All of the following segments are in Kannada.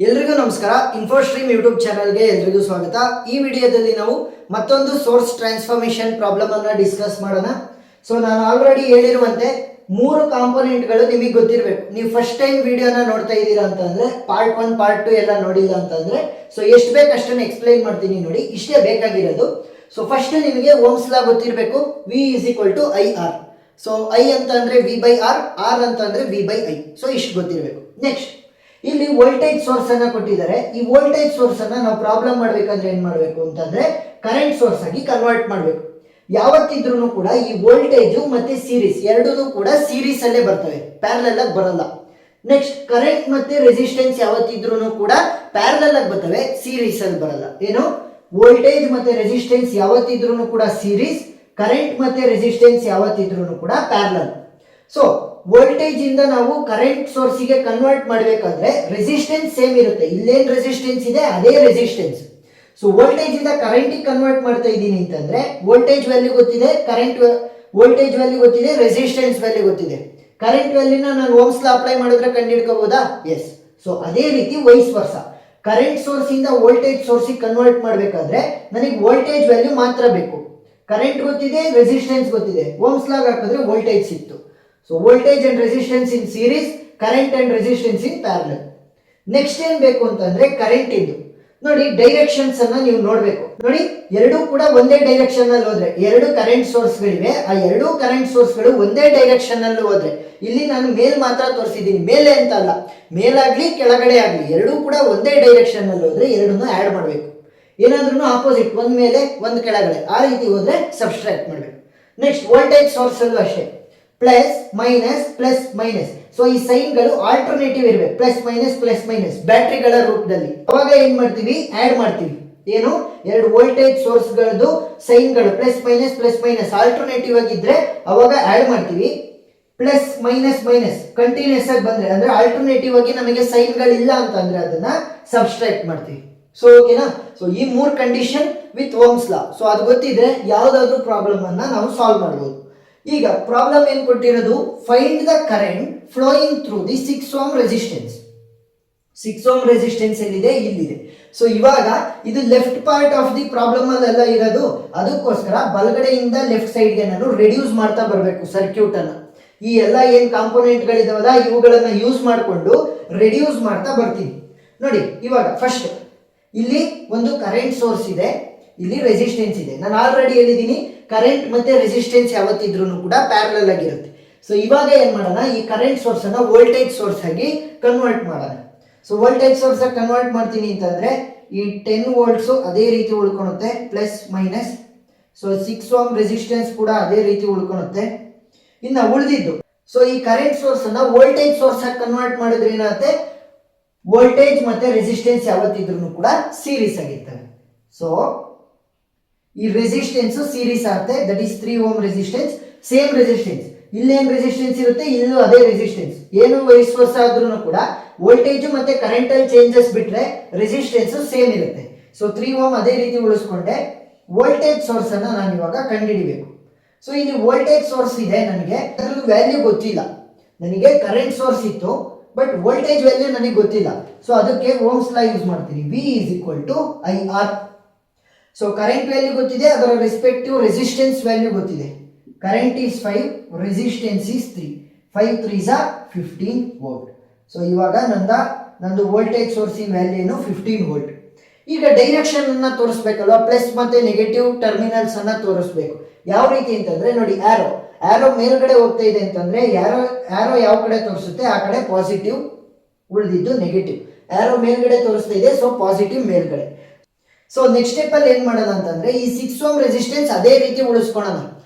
ಎಲ್ರಿಗೂ ನಮಸ್ಕಾರ. ಇನ್ಫೋಸ್ಟ್ರೀಮ್ ಯೂಟ್ಯೂಬ್ ಚಾನಲ್ಗೆ ಎಲ್ರಿಗೂ ಸ್ವಾಗತ. ಈ ವಿಡಿಯೋದಲ್ಲಿ ನಾವು ಮತ್ತೊಂದು ಸೋರ್ಸ್ ಟ್ರಾನ್ಸ್ಫಾರ್ಮೇಶನ್ ಪ್ರಾಬ್ಲಮ್ ಅನ್ನ ಡಿಸ್ಕಸ್ ಮಾಡೋಣ. ಸೊ ನಾನು ಆಲ್ರೆಡಿ ಹೇಳಿರುವಂತೆ ಮೂರು ಕಾಂಪೋನೆಂಟ್ಗಳು ನಿಮಗೆ ಗೊತ್ತಿರಬೇಕು. ನೀವು ಫಸ್ಟ್ ಟೈಮ್ ವಿಡಿಯೋನ ನೋಡ್ತಾ ಇದ್ದೀರಾ ಅಂತಂದ್ರೆ ಪಾರ್ಟ್ 1 ಪಾರ್ಟ್ 2 ಎಲ್ಲ ನೋಡಿಲ್ಲ ಅಂತಂದ್ರೆ ಸೊ ಎಷ್ಟು ಬೇಕು ಅಷ್ಟನ್ನು ಎಕ್ಸ್ಪ್ಲೈನ್ ಮಾಡ್ತೀನಿ ನೋಡಿ. ಇಷ್ಟೇ ಬೇಕಾಗಿರೋದು. ಸೊ ಫಸ್ಟ್ ನಿಮಗೆ ಓಮ್ಸ್ ಲಾ ಗೊತ್ತಿರಬೇಕು. V = IR. ಸೊ I ಅಂತ ಅಂದ್ರೆ V/R, R ಅಂತ ಅಂದ್ರೆ V/I. ಸೊ ಇಷ್ಟು ಗೊತ್ತಿರಬೇಕು. ನೆಕ್ಸ್ಟ್ ಇಲ್ಲಿ ವೋಲ್ಟೇಜ್ ಸೋರ್ಸ್ ಅನ್ನ ಕೊಟ್ಟಿದ್ದಾರೆ. ಈ ವೋಲ್ಟೇಜ್ ಸೋರ್ಸ್ ಅನ್ನ ನಾವು ಪ್ರಾಬ್ಲಮ್ ಮಾಡ್ಬೇಕಂದ್ರೆ ಏನ್ ಮಾಡಬೇಕು ಅಂತಂದ್ರೆ ಕರೆಂಟ್ ಸೋರ್ಸ್ ಆಗಿ ಕನ್ವರ್ಟ್ ಮಾಡಬೇಕು. ಯಾವತ್ತಿದ್ರೂ ಕೂಡ ಈ ವೋಲ್ಟೇಜ್ ಮತ್ತೆ ಸೀರೀಸ್ ಎರಡೂ ಕೂಡ ಸೀರೀಸ್ ಅಲ್ಲೇ ಬರ್ತವೆ, ಪ್ಯಾರಲಲ್ ಆಗಿ ಬರಲ್ಲ. ನೆಕ್ಸ್ಟ್ ಕರೆಂಟ್ ಮತ್ತೆ ರೆಸಿಸ್ಟೆನ್ಸ್ ಯಾವತ್ತಿದ್ರೂ ಕೂಡ ಪ್ಯಾರಲಲ್ ಆಗಿ ಬರ್ತವೆ, ಸೀರೀಸ್ ಅಲ್ಲಿ ಬರಲ್ಲ. ಏನು ವೋಲ್ಟೇಜ್ ಮತ್ತೆ ರೆಸಿಸ್ಟೆನ್ಸ್ ಯಾವತ್ತಿದ್ರೂ ಕೂಡ ಸೀರೀಸ್, ಕರೆಂಟ್ ಮತ್ತೆ ರೆಸಿಸ್ಟೆನ್ಸ್ ಯಾವತ್ತಿದ್ರೂ ಕೂಡ ಪ್ಯಾರಲಲ್. ಸೊ ವೋಲ್ಟೇಜ್ ಇಂದ ನಾವು ಕರೆಂಟ್ ಸೋರ್ಸಿಗೆ ಕನ್ವರ್ಟ್ ಮಾಡಬೇಕಾದ್ರೆ ರೆಸಿಸ್ಟೆನ್ಸ್ ಸೇಮ್ ಇರುತ್ತೆ. ಇಲ್ಲೇನ್ ರೆಸಿಸ್ಟೆನ್ಸ್ ಇದೆ ಅದೇ ರೆಸಿಸ್ಟೆನ್ಸ್. ಸೊ ವೋಲ್ಟೇಜ್ ಇಂದ ಕರೆಂಟ್ ಕನ್ವರ್ಟ್ ಮಾಡ್ತಾ ಇದ್ದೀನಿ ಅಂತಂದ್ರೆ ವೋಲ್ಟೇಜ್ ವ್ಯಾಲ್ಯೂ ಗೊತ್ತಿದೆ, ಕರೆಂಟ್ ವೋಲ್ಟೇಜ್ ವ್ಯಾಲ್ಯೂ ಗೊತ್ತಿದೆ, ರೆಸಿಸ್ಟೆನ್ಸ್ ವ್ಯಾಲ್ಯೂ ಗೊತ್ತಿದೆ. ಕರೆಂಟ್ ವ್ಯಾಲ್ಯೂನ ನಾನು ಓಮ್ಸ್ ಲಾ ಅಪ್ಲೈ ಮಾಡಿದ್ರೆ ಕಂಡುಹಿಡ್ಕೋಬಹುದಾ? ಎಸ್. ಸೊ ಅದೇ ರೀತಿ ವೈಸ್ ವರ್ಸ ಕರೆಂಟ್ ಸೋರ್ಸ್ ಇಂದ ವೋಲ್ಟೇಜ್ ಸೋರ್ಸಿಗೆ ಕನ್ವರ್ಟ್ ಮಾಡಬೇಕಾದ್ರೆ ನನಗೆ ವೋಲ್ಟೇಜ್ ವ್ಯಾಲ್ಯೂ ಮಾತ್ರ ಬೇಕು. ಕರೆಂಟ್ ಗೊತ್ತಿದೆ, ರೆಸಿಸ್ಟೆನ್ಸ್ ಗೊತ್ತಿದೆ, ಓಮ್ಸ್ ಲಾ ಹಾಕಿದ್ರೆ ವೋಲ್ಟೇಜ್ ಸಿಕ್ತು. So voltage and resistance in series, current and resistance in parallel. Next ಏನ್ ಬೇಕು ಅಂತಂದ್ರೆ ಕರೆಂಟ್ ಇದ್ದು ನೋಡಿ ಡೈರೆಕ್ಷನ್ಸ್ ಅನ್ನ ನೀವು ನೋಡ್ಬೇಕು. ನೋಡಿ ಎರಡೂ ಕೂಡ ಒಂದೇ ಡೈರೆಕ್ಷನ್ ಅಲ್ಲಿ ಹೋದ್ರೆ, ಎರಡು ಕರೆಂಟ್ ಸೋರ್ಸ್ ಗಳಿವೆ, ಆ ಎರಡೂ ಕರೆಂಟ್ ಸೋರ್ಸ್ ಗಳು ಒಂದೇ ಡೈರೆಕ್ಷನ್ ಅಲ್ಲಿ ಹೋದ್ರೆ, ಇಲ್ಲಿ ನಾನು ಮೇಲ್ ಮಾತ್ರ ತೋರಿಸಿದ್ದೀನಿ, ಮೇಲೆ ಅಂತ ಅಲ್ಲ, ಮೇಲಾಗ್ಲಿ ಕೆಳಗಡೆ ಆಗ್ಲಿ ಎರಡೂ ಕೂಡ ಒಂದೇ ಡೈರೆಕ್ಷನ್ ಅಲ್ಲಿ ಹೋದ್ರೆ ಎರಡನ್ನೂ ಆಡ್ ಮಾಡಬೇಕು. ಏನಾದ್ರೂ ಆಪೋಸಿಟ್ ಒಂದ್ ಮೇಲೆ ಒಂದ್ ಕೆಳಗಡೆ ಆ ರೀತಿ ಹೋದ್ರೆ ಸಬ್ಸ್ಟ್ರಾಕ್ಟ್ ಮಾಡಬೇಕು. ನೆಕ್ಸ್ಟ್ ವೋಲ್ಟೇಜ್ ಸೋರ್ಸ್ ಅಲ್ಲೂ ಅಷ್ಟೇ, plus minus plus minus. So ಈ ಸೈನ್ಗಳು ಆಲ್ಟರ್ನೇಟಿವ್ ಇರಬೇಕು, ಪ್ಲಸ್ ಮೈನಸ್ ಬ್ಯಾಟ್ರಿಗಳ ರೂಪದಲ್ಲಿ. ಅವಾಗ ಏನ್ ಮಾಡ್ತೀವಿ, ಆಡ್ ಮಾಡ್ತೀವಿ. ಏನು ಎರಡು ವೋಲ್ಟೇಜ್ ಸೋರ್ಸ್ ಗಳದ್ದು ಸೈನ್ಗಳು ಪ್ಲಸ್ ಮೈನಸ್ ಆಲ್ಟರ್ನೇಟಿವ್ ಆಗಿದ್ರೆ ಅವಾಗ ಆಡ್ ಮಾಡ್ತೀವಿ. ಪ್ಲಸ್ ಮೈನಸ್ ಕಂಟಿನ್ಯೂಸ್ ಆಗಿ ಬಂದ್ರೆ ಅಂದ್ರೆ ಆಲ್ಟರ್ನೇಟಿವ್ ಆಗಿ ನಮಗೆ ಸೈನ್ಗಳಿಲ್ಲ ಅಂತಂದ್ರೆ ಅದನ್ನ ಸಬ್ಸ್ಟ್ರಾಕ್ಟ್ ಮಾಡ್ತೀವಿ. ಸೊ ಓಕೆನಾ? ಸೊ ಈ ಮೂರ್ condition with ohm's law. So ಅದು ಗೊತ್ತಿದ್ರೆ ಯಾವ್ದಾದ್ರು ಪ್ರಾಬ್ಲಮ್ ಅನ್ನ ನಾವು ಸಾಲ್ವ್ ಮಾಡಬಹುದು. ಈಗ ಪ್ರಾಬ್ಲಮ್ ಏನ್ ಕೊಟ್ಟಿರೋದು, find the current flowing through the 6 ohm resistance. 6 ohm resistance ಎಲ್ಲಿದೆ? ಇಲ್ಲಿದೆ. ಸೊ ಇವಾಗ ಇದು left part of the problem ಅಲ್ಲೆಲ್ಲ ಇರೋದು, ಅದಕ್ಕೋಸ್ಕರ ಬಲಗಡೆಯಿಂದ ಲೆಫ್ಟ್ ಸೈಡ್ಗೆ ನಾನು ರೆಡ್ಯೂಸ್ ಮಾಡ್ತಾ ಬರಬೇಕು ಸರ್ಕ್ಯೂಟ್ ಅನ್ನ. ಈ ಎಲ್ಲ ಏನ್ ಕಾಂಪೋನೆಂಟ್ ಗಳಿದಾವಲ್ಲ ಇವುಗಳನ್ನ ಯೂಸ್ ಮಾಡಿಕೊಂಡು ರೆಡ್ಯೂಸ್ ಮಾಡ್ತಾ ಬರ್ತೀನಿ. ನೋಡಿ ಇವಾಗ ಫಸ್ಟ್ ಇಲ್ಲಿ ಒಂದು ಕರೆಂಟ್ ಸೋರ್ಸ್ ಇದೆ, ಇಲ್ಲಿ ರೆಸಿಸ್ಟೆನ್ಸ್ ಇದೆ. ನಾನು ಆಲ್ರೆಡಿ ಹೇಳಿದ್ದೀನಿ ಕರೆಂಟ್ ಮತ್ತೆ ರೆಸಿಸ್ಟೆನ್ಸ್ ಯಾವತ್ತಿದ್ರೂ ಕೂಡ ಪ್ಯಾರಲಲ್ ಆಗಿರುತ್ತೆ. ಸೊ ಇವಾಗ ಏನ್ ಮಾಡೋಣ, ಈ ಕರೆಂಟ್ ಸೋರ್ಸ್ ಅನ್ನ ವೋಲ್ಟೇಜ್ ಸೋರ್ಸ್ ಆಗಿ ಕನ್ವರ್ಟ್ ಮಾಡೋಣ. ಸೊ ವೋಲ್ಟೇಜ್ ಸೋರ್ಸ್ ಆಗಿ ಕನ್ವರ್ಟ್ ಮಾಡ್ತೀನಿ ಅಂತಂದ್ರೆ ಈ 10 volts ಅದೇ ರೀತಿ ಉಳ್ಕೊಳುತ್ತೆ, plus minus. So 6 ohm resistance ಕೂಡ ಅದೇ ರೀತಿ ಉಳ್ಕೊಳುತ್ತೆ. ಇನ್ನ ಉಳಿದಿದ್ದು, ಸೊ ಈ ಕರೆಂಟ್ ಸೋರ್ಸ್ ಅನ್ನ ವೋಲ್ಟೇಜ್ ಸೋರ್ಸ್ ಆಗಿ ಕನ್ವರ್ಟ್ ಮಾಡಿದ್ರೆ ಏನಾಗುತ್ತೆ, ವೋಲ್ಟೇಜ್ ಮತ್ತೆ ರೆಸಿಸ್ಟೆನ್ಸ್ ಯಾವತ್ತಿದ್ರೂ ಕೂಡ ಸೀರೀಸ್ ಆಗಿರ್ತವೆ. ಸೊ ಈ ರೆಸಿಸ್ಟೆನ್ಸ್ ಸೀರೀಸ್ ಆಗುತ್ತೆ, that is 3 ohm resistance. Same resistance, ಇಲ್ಲೇನು ರೆಸಿಸ್ಟೆನ್ಸ್ ಇರುತ್ತೆ ಇಲ್ಲೂ ಅದೇ ರೆಸಿಸ್ಟೆನ್ಸ್. ಏನು ವೈಸ್ ವರ್ಸ ಆದ್ರೂ ಕೂಡ ವೋಲ್ಟೇಜ್ ಮತ್ತೆ ಕರೆಂಟ್ ಅಲ್ಲಿ ಚೇಂಜಸ್ ಬಿಟ್ರೆ ರೆಸಿಸ್ಟೆನ್ಸ್ ಸೇಮ್ ಇರುತ್ತೆ. ಸೊ 3 ohm ಅದೇ ರೀತಿ ಉಳಿಸ್ಕೊಂಡೆ. ವೋಲ್ಟೇಜ್ ಸೋರ್ಸ್ ಅನ್ನ ನಾನು ಇವಾಗ ಕಂಡುಹಿಡಿಬೇಕು. ಸೊ ಇಲ್ಲಿ ವೋಲ್ಟೇಜ್ ಸೋರ್ಸ್ ಇದೆ, ನನಗೆ ಅದ್ರದ್ದು ವ್ಯಾಲ್ಯೂ ಗೊತ್ತಿಲ್ಲ. ನನಗೆ ಕರೆಂಟ್ ಸೋರ್ಸ್ ಇತ್ತು ಬಟ್ ವೋಲ್ಟೇಜ್ ವ್ಯಾಲ್ಯೂ ನನಗೆ ಗೊತ್ತಿಲ್ಲ. ಸೊ ಅದಕ್ಕೆ ಓಮ್ಸ್ ಲಾ ಯೂಸ್ ಮಾಡ್ತೀನಿ. V = IR. So current value ಗೊತ್ತಿದೆ, ಅದರ ರೆಸ್ಪೆಕ್ಟಿವ್ ರೆಸಿಸ್ಟೆನ್ಸ್ ವ್ಯಾಲ್ಯೂ ಗೊತ್ತಿದೆ. Current is 5, resistance is 3. 5 3s are 15 volt. So ಇವಾಗ ನಂದು ವೋಲ್ಟೇಜ್ ಸೋರ್ಸಿನ ವ್ಯಾಲ್ಯೂ ಏನು 15 volt. ಈಗ ಡೈರೆಕ್ಷನ್ ಅನ್ನ ತೋರಿಸ್ಬೇಕಲ್ವಾ, ಪ್ಲಸ್ ಮತ್ತೆ ನೆಗೆಟಿವ್ ಟರ್ಮಿನಲ್ಸ್ ಅನ್ನ ತೋರಿಸ್ಬೇಕು. ಯಾವ ರೀತಿ ಅಂತಂದ್ರೆ ನೋಡಿ, ಆರೋ ಮೇಲ್ಗಡೆ ಹೋಗ್ತಾ ಇದೆ ಅಂತಂದ್ರೆ ಆರೋ ಯಾವ ಕಡೆ ತೋರಿಸುತ್ತೆ ಆ ಕಡೆ ಪಾಸಿಟಿವ್, ಉಳಿದಿದ್ದು ನೆಗೆಟಿವ್. ಆರೋ ಮೇಲ್ಗಡೆ ತೋರಿಸ್ತಾ ಇದೆ, ಸೊ ಪಾಸಿಟಿವ್ ಮೇಲ್ಗಡೆ. ಸೊ ನೆಕ್ಸ್ಟ್ ಸ್ಟೆಪ್ ಅಲ್ಲಿ ಏನ್ ಮಾಡೋಣ ಅಂತಂದ್ರೆ ಈ 6 ohm ರೆಸಿಸ್ಟೆನ್ಸ್ ಅದೇ ರೀತಿ ಉಳಿಸ್ಕೊಳ್ಳೋಣ.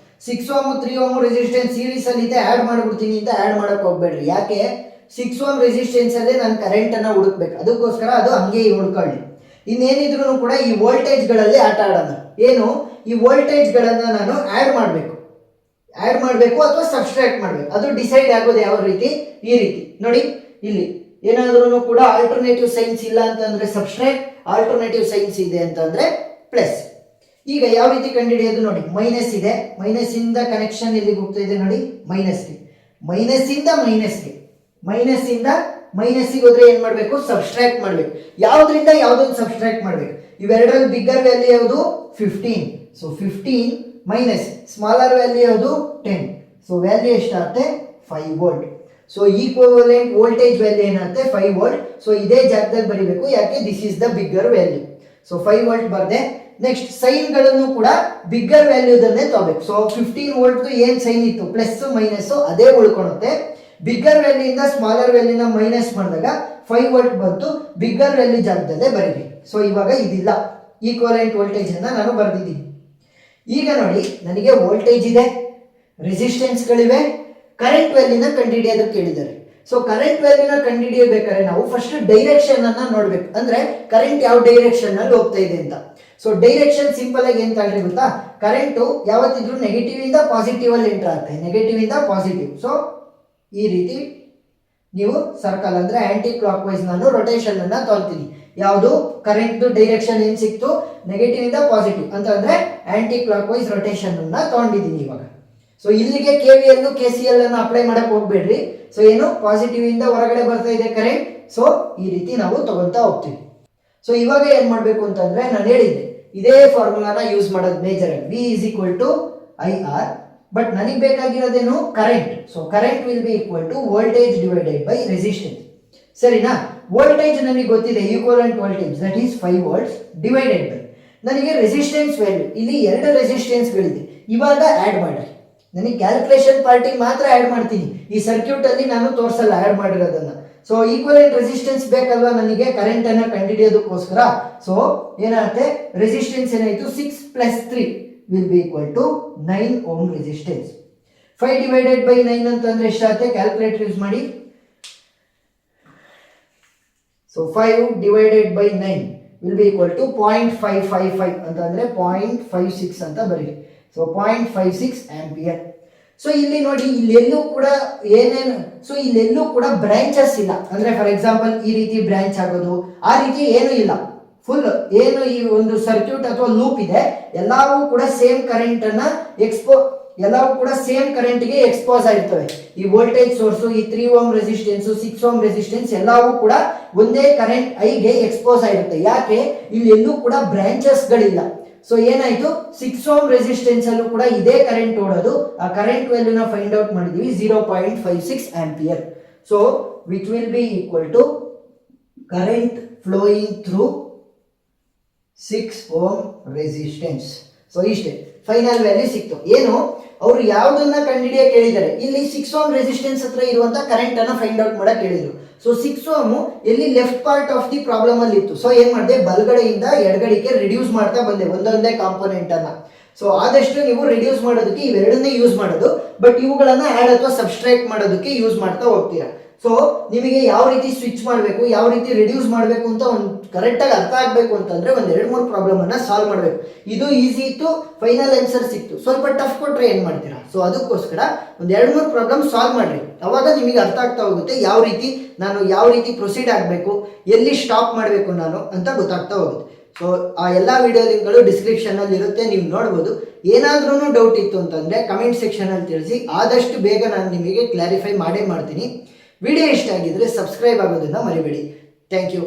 6 ohm 3 ohm ರೆಸಿಸ್ಟೆನ್ಸ್ ಸೀರೀಸ್ ಅಲ್ಲಿ ಇದೆ, ಆಡ್ ಮಾಡ್ಬಿಡ್ತೀನಿ ಅಂತ ಆಡ್ ಮಾಡಕ್ ಹೋಗ್ಬೇಡ್ರಿ. ಯಾಕೆ, 6 ohm ರೆಸಿಸ್ಟೆನ್ಸ್ ಅಲ್ಲೇ ನಾನು ಕರೆಂಟ್ ಅನ್ನ ಹುಡುಕ್ಬೇಕು, ಅದಕ್ಕೋಸ್ಕರ ಅದು ಹಂಗೆ ಉಳ್ಕೊಳ್ಳಿ. ಇನ್ನೇನಿದ್ರು ಕೂಡ ಈ ವೋಲ್ಟೇಜ್ ಗಳಲ್ಲಿ ಆಟ ಆಡೋಣ. ಏನು, ಈ ವೋಲ್ಟೇಜ್ ಗಳನ್ನ ನಾನು ಆಡ್ ಮಾಡಬೇಕು ಅಥವಾ ಸಬ್ಸ್ಟ್ರಾಕ್ಟ್ ಮಾಡಬೇಕು, ಅದು ಡಿಸೈಡ್ ಆಗೋದು ಯಾವ ರೀತಿ, ಈ ರೀತಿ ನೋಡಿ. ಇಲ್ಲಿ ಏನಾದ್ರೂ ಕೂಡ ಆಲ್ಟರ್ನೇಟಿವ್ ಸೈನ್ಸ್ ಇಲ್ಲ ಅಂತಂದ್ರೆ ಸಬ್ಸ್ಟ್ರಾಕ್ಟ್, ಆಲ್ಟರ್ನೇಟಿವ್ ಸೈನ್ಸ್ ಇದೆ ಅಂತಂದ್ರೆ ಪ್ಲಸ್. ಈಗ ಯಾವ ರೀತಿ ಕಂಡುಹಿಡಿಯೋದು ನೋಡಿ, ಮೈನಸ್ ಇದೆ, ಮೈನಸ್ ಇಂದ ಕನೆಕ್ಷನ್ ಎಲ್ಲಿಗೆ ಹೋಗ್ತಾ ಇದೆ ನೋಡಿ, ಮೈನಸ್ಗೆ, ಮೈನಸ್ ಇಂದ ಮೈನಸ್ಸಿಗೆ ಹೋದ್ರೆ ಏನ್ ಮಾಡಬೇಕು, ಸಬ್ಸ್ಟ್ರಾಕ್ಟ್ ಮಾಡಬೇಕು. ಯಾವ್ದ್ರಿಂದ ಯಾವ್ದೊಂದು ಸಬ್ಸ್ಟ್ರಾಕ್ಟ್ ಮಾಡಬೇಕು. ಇವೆರಡರಲ್ಲಿ ಬಿಗ್ಗರ್ ವ್ಯಾಲ್ಯೂ ಯಾವುದು 15. ಸೊ 15 ಮೈನಸ್ ಸ್ಮಾಲರ್ ವ್ಯಾಲ್ಯೂ ಯಾವುದು 10. ಸೊ ವ್ಯಾಲ್ಯೂ ಎಷ್ಟಾಗುತ್ತೆ 5 volt. So equivalent voltage value ಏನಾಗುತ್ತೆ 5 ವೋಲ್ಟ್. ಸೊ ಇದೇ ಜಾಗದಲ್ಲಿ ಬರೀಬೇಕು, ಯಾಕೆ this is the bigger value. So 5 volt ಬರ್ದೆ. ನೆಕ್ಸ್ಟ್ ಸೈನ್ ಗಳನ್ನು ಕೂಡ ಬಿಗ್ಗರ್ ವ್ಯಾಲ್ಯೂದನ್ನೇ ತಗೋಬೇಕು. ಸೊ 15 ವೋಲ್ಟ್ ಏನ್ ಸೈನ್ ಇತ್ತು ಪ್ಲಸ್ ಮೈನಸ್ ಅದೇ ಉಳ್ಕೊಳುತ್ತೆ. ಬಿಗ್ಗರ್ ವ್ಯಾಲ್ಯೂ ಇಂದ ಸ್ಮಾಲರ್ ವ್ಯಾಲ್ಯೂನ ಮೈನಸ್ ಮಾಡಿದಾಗ 5 ವೋಲ್ಟ್ ಬಂತು, ಬಿಗ್ಗರ್ ವ್ಯಾಲ್ಯೂ ಜಾಗದಲ್ಲೇ ಬರೀರಿ. ಸೊ ಇವಾಗ ಇದಿಲ್ಲ, ಈಕ್ವಲೆಂಟ್ ವೋಲ್ಟೇಜ್ ಅನ್ನ ನಾನು ಬರೆದಿದ್ದೀನಿ. ಈಗ ನೋಡಿ, ನನಗೆ ವೋಲ್ಟೇಜ್ ಇದೆ, ರೆಸಿಸ್ಟೆನ್ಸ್ಗಳಿವೆ, ಕರೆಂಟ್ ವ್ಯಾಲ್ಯೂನ ಕಂಡುಹಿಡಿಯೋದಕ್ಕೆ ಕೇಳಿದ್ದಾರೆ. ಸೊ ಕರೆಂಟ್ ವ್ಯಾಲ್ಯೂನ ಕಂಡುಹಿಡಿಯಬೇಕಾದ್ರೆ ನಾವು ಫಸ್ಟ್ ಡೈರೆಕ್ಷನ್ ಅನ್ನ ನೋಡ್ಬೇಕು, ಅಂದ್ರೆ ಕರೆಂಟ್ ಯಾವ ಡೈರೆಕ್ಷನ್ ಅಲ್ಲಿ ಹೋಗ್ತಾ ಇದೆ ಅಂತ. ಸೊ ಡೈರೆಕ್ಷನ್ ಸಿಂಪಲ್ ಆಗಿ ಏನ್ ತಗೊಳ್ಳಿ ಗೊತ್ತಾ, ಕರೆಂಟು ಯಾವತ್ತಿದ್ರು ನೆಗೆಟಿವ್ ಇಂದ ಪಾಸಿಟಿವ್ ಅಲ್ಲಿ ಎಂಟರ್ ಆಗುತ್ತೆ, ನೆಗೆಟಿವ್ ಇಂದ ಪಾಸಿಟಿವ್. ಸೊ ಈ ರೀತಿ ನೀವು ಸರ್ಕಲ್ ಅಂದ್ರೆ ಆಂಟಿ ಕ್ಲಾಕ್ ವೈಸ್ ನಾನು ರೊಟೇಷನ್ ಅನ್ನ ತಗೊಳ್ತೀನಿ. ಯಾವುದು ಕರೆಂಟ್ ಡೈರೆಕ್ಷನ್ ಏನ್ ಸಿಕ್ತು, ನೆಗೆಟಿವ್ ಇಂದ ಪಾಸಿಟಿವ್ ಅಂತಂದ್ರೆ ಆಂಟಿ ಕ್ಲಾಕ್ ವೈಸ್ ರೊಟೇಷನ್ ಅನ್ನ ತಗೊಂಡಿದ್ದೀನಿ ಇವಾಗ. ಸೊ ಇಲ್ಲಿಗೆ KVL KCL ಅನ್ನು ಅಪ್ಲೈ ಮಾಡಕ್ ಹೋಗ್ಬೇಡ್ರಿ. ಸೊ ಏನು ಪಾಸಿಟಿವ್ ಇಂದ ಹೊರಗಡೆ ಬರ್ತಾ ಇದೆ ಕರೆಂಟ್. ಸೊ ಈ ರೀತಿ ನಾವು ತಗೊಂತಾ ಹೋಗ್ತೀವಿ. ಸೊ ಇವಾಗ ಏನ್ ಮಾಡ್ಬೇಕು ಅಂತಂದ್ರೆ ನಾನು ಹೇಳಿದ್ದೆ ಇದೇ ಫಾರ್ಮುಲಾನ ಯೂಸ್ ಮಾಡೋದು ಮೇಜರ್ ಆಗಿ V is equal to IR. But ನನಗೆ ಬೇಕಾಗಿರೋದೇನು current. So current will be equal to voltage divided by resistance. ಸರಿನಾ, ವೋಲ್ಟೇಜ್ ನನಗೆ ಗೊತ್ತಿದೆ, equivalent voltage that is 5 volts divided by ನನಗೆ ರೆಸಿಸ್ಟೆನ್ಸ್ ವ್ಯಾಲ್ಯೂ. ಇಲ್ಲಿ 2 ರೆಸಿಸ್ಟೆನ್ಸ್ಗಳಿದೆ, ಇವಾಗ ಆಡ್ ಮಾಡಿ. ನನಗೆ ಕ್ಯಾಲ್ಕುಲೇಷನ್ ಪಾರ್ಟಿ ಮಾತ್ರ ಆಡ್ ಮಾಡ್ತೀನಿ, ಈ ಸರ್ಕ್ಯೂಟ್ ಅಲ್ಲಿ ನಾನು ತೋರಿಸಲ್ಲ ಆಡ್ ಮಾಡಿರೋದನ್ನ. ಸೊ ಈಕ್ವಲೆಂಟ್ ರೆಸಿಸ್ಟೆನ್ಸ್ ಬೇಕಲ್ವಾ ನನಗೆ ಕರೆಂಟ್ ಅನ್ನ ಕಂಡುಹಿಡಿಯೋದಕ್ಕೋಸ್ಕರ. ಸೊ ಏನಾಗುತ್ತೆ, ರೆಸಿಸ್ಟೆನ್ಸ್ ಏನಾಯ್ತು 6 + 3 will be equal to 9 ohm resistance. 5 divided by 9 ಅಂತಂದ್ರೆ ಎಷ್ಟಾಗುತ್ತೆ, ಕ್ಯಾಲ್ಕುಲೇಟರ್ ಯೂಸ್ ಮಾಡಿ. So 5 divided by 9 will be equal to 0.555 ಅಂತಂದ್ರೆ 0.56 ಅಂತ ಬರೀರಿ. So 0.56 ampere. ಸೊ ಇಲ್ಲಿ ನೋಡಿ, ಇಲ್ಲೆಲ್ಲೂ ಕೂಡ ಏನೇನು, ಸೊ ಇಲ್ಲೆಲ್ಲೂ ಕೂಡ ಬ್ರಾಂಚಸ್ ಇಲ್ಲ. ಅಂದ್ರೆ ಫಾರ್ ಎಕ್ಸಾಂಪಲ್ ಈ ರೀತಿ ಬ್ರಾಂಚ್ ಆಗೋದು ಆ ರೀತಿ ಏನು ಇಲ್ಲ. ಫುಲ್ ಏನು ಈ ಒಂದು ಸರ್ಕ್ಯೂಟ್ ಅಥವಾ ಲೂಪ್ ಇದೆ, ಎಲ್ಲವೂ ಕೂಡ ಸೇಮ್ ಕರೆಂಟ್ ಅನ್ನ ಎಲ್ಲವೂ ಕೂಡ ಸೇಮ್ ಕರೆಂಟ್ ಗೆ ಎಕ್ಸ್ಪೋಸ್ ಆಗಿರ್ತವೆ. ಈ ವೋಲ್ಟೇಜ್ ಸೋರ್ಸ್, ಈ 3 ಓಮ್ ರೆಸಿಸ್ಟೆನ್ಸ್, 6 ಓಮ್ ರೆಸಿಸ್ಟೆನ್ಸ್ ಎಲ್ಲವೂ ಕೂಡ ಒಂದೇ ಕರೆಂಟ್ ಐಗೆ ಎಕ್ಸ್ಪೋಸ್ ಆಗಿರುತ್ತೆ. ಯಾಕೆ, ಇಲ್ಲಿ ಎಲ್ಲೂ ಕೂಡ ಬ್ರಾಂಚಸ್ ಗಳಿಲ್ಲ. ಸೊ ಏನಾಯ್ತು, 6 ಓಮ್ ರೆಸಿಸ್ಟೆನ್ಸ್ ಅಲ್ಲೂ ಕೂಡ ಇದೇ ಕರೆಂಟ್ ಓಡೋದು. ಆ ಕರೆಂಟ್ ವ್ಯಾಲ್ಯೂನ ಫೈಂಡ್ ಔಟ್ ಮಾಡಿದ್ವಿ 0.56 ampere. So which will be equal to current flowing through 6 ohm resistance. So ಇಷ್ಟೇ ಫೈನಲ್ ವ್ಯಾಲ್ಯೂ ಸಿಕ್ತು. ಏನು, ಅವರು ಯಾವ್ದನ್ನ ಕಂಡುಹಿಡಿಯ ಕೇಳಿದ್ದಾರೆ, ಇಲ್ಲಿ 6 ಓಮ್ ರೆಸಿಸ್ಟೆನ್ಸ್ ಹತ್ರ ಇರುವಂತ ಕರೆಂಟ್ ಅನ್ನ ಫೈಂಡ್ ಔಟ್ ಮಾಡಕ್ ಹೇಳಿದ್ರು. ಸೊ 6 ಓಮ್ ಎಲ್ಲಿ left part of the problem ಅಲ್ಲಿ ಇತ್ತು. ಸೊ ಏನ್ ಮಾಡಿದೆ, ಬಲಗಡೆಯಿಂದ ಎಡಗಡೆಗೆ ರಿಡ್ಯೂಸ್ ಮಾಡ್ತಾ ಬಂದೆ ಒಂದೊಂದೇ ಕಾಂಪೋನೆಂಟ್ ಅನ್ನ. ಸೊ ಆದಷ್ಟು ನೀವು ರಿಡ್ಯೂಸ್ ಮಾಡೋದಕ್ಕೆ ಇವೆರಡನ್ನೇ ಯೂಸ್ ಮಾಡೋದು, ಬಟ್ ಇವುಗಳನ್ನ ಆಡ್ ಅಥವಾ ಸಬ್ಸ್ಟ್ರಾಕ್ಟ್ ಮಾಡೋದಕ್ಕೆ ಯೂಸ್ ಮಾಡ್ತಾ ಹೋಗ್ತೀರಾ. ಸೊ ನಿಮಗೆ ಯಾವ ರೀತಿ ಸ್ವಿಚ್ ಮಾಡಬೇಕು, ಯಾವ ರೀತಿ ರಿಡ್ಯೂಸ್ ಮಾಡಬೇಕು ಅಂತ ಒಂದು ಕರೆಕ್ಟಾಗಿ ಅರ್ಥ ಆಗಬೇಕು ಅಂತಂದ್ರೆ ಒಂದು 2-3 ಪ್ರಾಬ್ಲಮ್ ಅನ್ನ ಸಾಲ್ವ್ ಮಾಡಬೇಕು. ಇದು ಈಸಿ ಇತ್ತು, ಫೈನಲ್ ಆನ್ಸರ್ ಸಿಕ್ತು. ಸ್ವಲ್ಪ ಟಫ್ ಕೊಟ್ರೆ ಏನ್ ಮಾಡ್ತೀರಾ. ಸೊ ಅದಕ್ಕೋಸ್ಕರ ಒಂದು 2-3 ಪ್ರಾಬ್ಲಮ್ ಸಾಲ್ವ್ ಮಾಡ್ರಿ, ಅವಾಗ ನಿಮಗೆ ಅರ್ಥ ಆಗ್ತಾ ಹೋಗುತ್ತೆ ಯಾವ ರೀತಿ ಪ್ರೊಸೀಡ್ ಆಗಬೇಕು, ಎಲ್ಲಿ ಸ್ಟಾಪ್ ಮಾಡಬೇಕು ನಾನು ಅಂತ ಗೊತ್ತಾಗ್ತಾ ಹೋಗುತ್ತೆ. ಸೊ ಆ ಎಲ್ಲ ವಿಡಿಯೋ ಲಿಂಕ್ಗಳು ಡಿಸ್ಕ್ರಿಪ್ಷನ್ ಅಲ್ಲಿ ಇರುತ್ತೆ, ನೀವು ನೋಡ್ಬೋದು. ಏನಾದ್ರೂ ಡೌಟ್ ಇತ್ತು ಅಂತಂದ್ರೆ ಕಮೆಂಟ್ ಸೆಕ್ಷನ್ ಅಲ್ಲಿ ತಿಳಿಸಿ, ಆದಷ್ಟು ಬೇಗ ನಾನು ನಿಮಗೆ ಕ್ಲಾರಿಫೈ ಮಾಡೇ ಮಾಡ್ತೀನಿ. ವಿಡಿಯೋ ಇಷ್ಟ ಆಗಿದ್ರೆ ಸಬ್ಸ್ಕ್ರೈಬ್ ಆಗೋದನ್ನ ಮರಿಬೇಡಿ. Thank you.